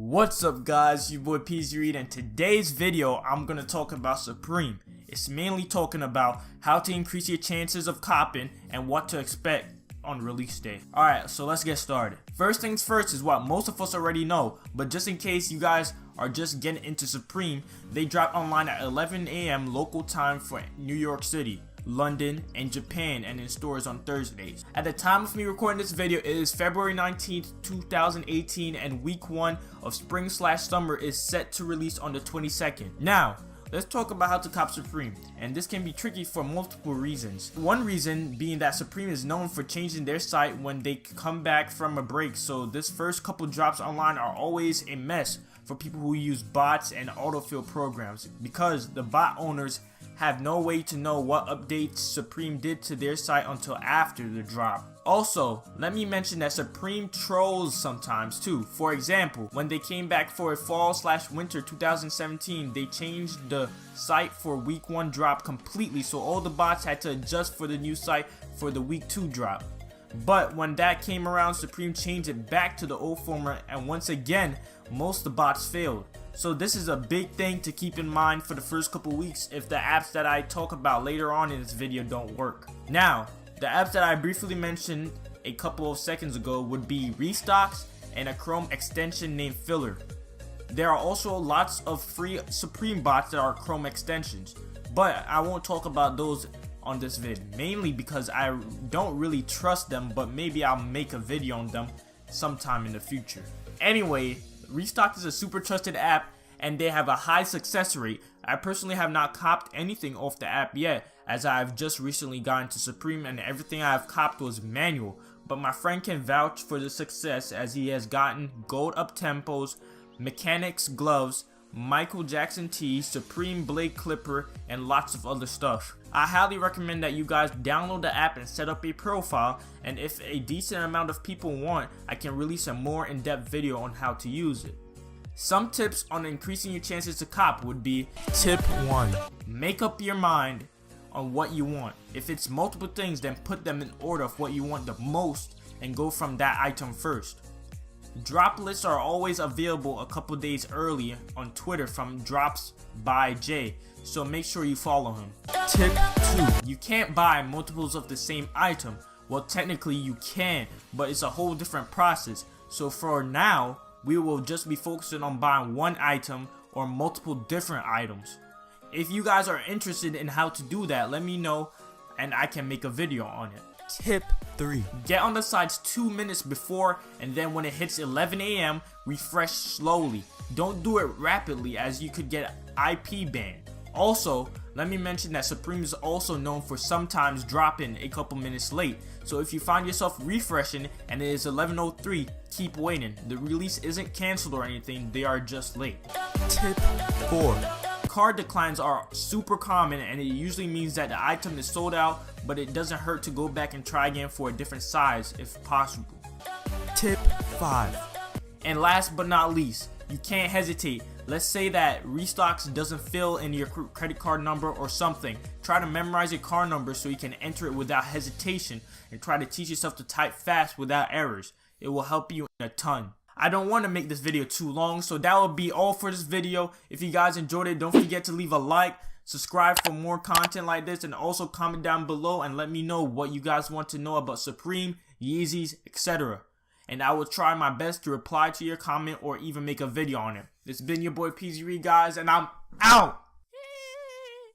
What's up guys, your boy PZ Reed, and today's video I'm gonna talk about Supreme. It's mainly talking about how to increase your chances of copping and what to expect on release day. Alright, so let's get started. First things first is what most of us already know, but just in case you guys are just getting into Supreme, they drop online at 11 AM local time for New York City, London, and Japan, and in stores on Thursdays. At the time of me recording this video, it is February 19th, 2018, and week 1 of spring/summer is set to release on the 22nd. Now, let's talk about how to cop Supreme, and this can be tricky for multiple reasons. One reason being that Supreme is known for changing their site when they come back from a break, so this first couple drops online are always a mess for people who use bots and autofill programs, because the bot owners have no way to know what updates Supreme did to their site until after the drop. Also, let me mention that Supreme trolls sometimes too. For example, when they came back for a fall/winter 2017, they changed the site for week 1 drop completely, so all the bots had to adjust for the new site for the week 2 drop. But when that came around, Supreme changed it back to the old format, and once again, most of the bots failed. So this is a big thing to keep in mind for the first couple weeks if the apps that I talk about later on in this video don't work. Now, the apps that I briefly mentioned a couple of seconds ago would be Restocks and a Chrome extension named Filler. There are also lots of free Supreme bots that are Chrome extensions, but I won't talk about those on this vid, mainly because I don't really trust them, but maybe I'll make a video on them sometime in the future. Anyway, Restock is a super trusted app and they have a high success rate. I personally have not copped anything off the app yet, as I've just recently gotten to Supreme and everything I've copped was manual, but my friend can vouch for the success as he has gotten gold up tempos, mechanics gloves, Michael Jackson tees, Supreme blade clipper, and lots of other stuff. I highly recommend that you guys download the app and set up a profile, and if a decent amount of people want, I can release a more in-depth video on how to use it. Some tips on increasing your chances to cop would be: Tip 1. Make up your mind on what you want. If it's multiple things, then put them in order of what you want the most and go from that item first. Drop lists are always available a couple days early on Twitter from Drops by Jay, so make sure you follow him. Tip 2. You can't buy multiples of the same item. Well, technically you can, but it's a whole different process. So for now, we will just be focusing on buying one item or multiple different items. If you guys are interested in how to do that, let me know and I can make a video on it. Tip 3. Get on the sites 2 minutes before, and then when it hits 11 AM, refresh slowly. Don't do it rapidly, as you could get IP banned. Also, let me mention that Supreme is also known for sometimes dropping a couple minutes late, so if you find yourself refreshing and it is 11:03, keep waiting. The release isn't cancelled or anything, they are just late. Tip 4. Card declines are super common, and it usually means that the item is sold out, but it doesn't hurt to go back and try again for a different size if possible. Tip 5. And last but not least, you can't hesitate. Let's say that Restocks doesn't fill in your credit card number or something. Try to memorize your card number so you can enter it without hesitation, and try to teach yourself to type fast without errors. It will help you a ton. I don't want to make this video too long, so that will be all for this video. If you guys enjoyed it, don't forget to leave a like, subscribe for more content like this, and also comment down below and let me know what you guys want to know about Supreme, Yeezys, etc. And I will try my best to reply to your comment or even make a video on it. It's been your boy PZ Reed, guys, and I'm out!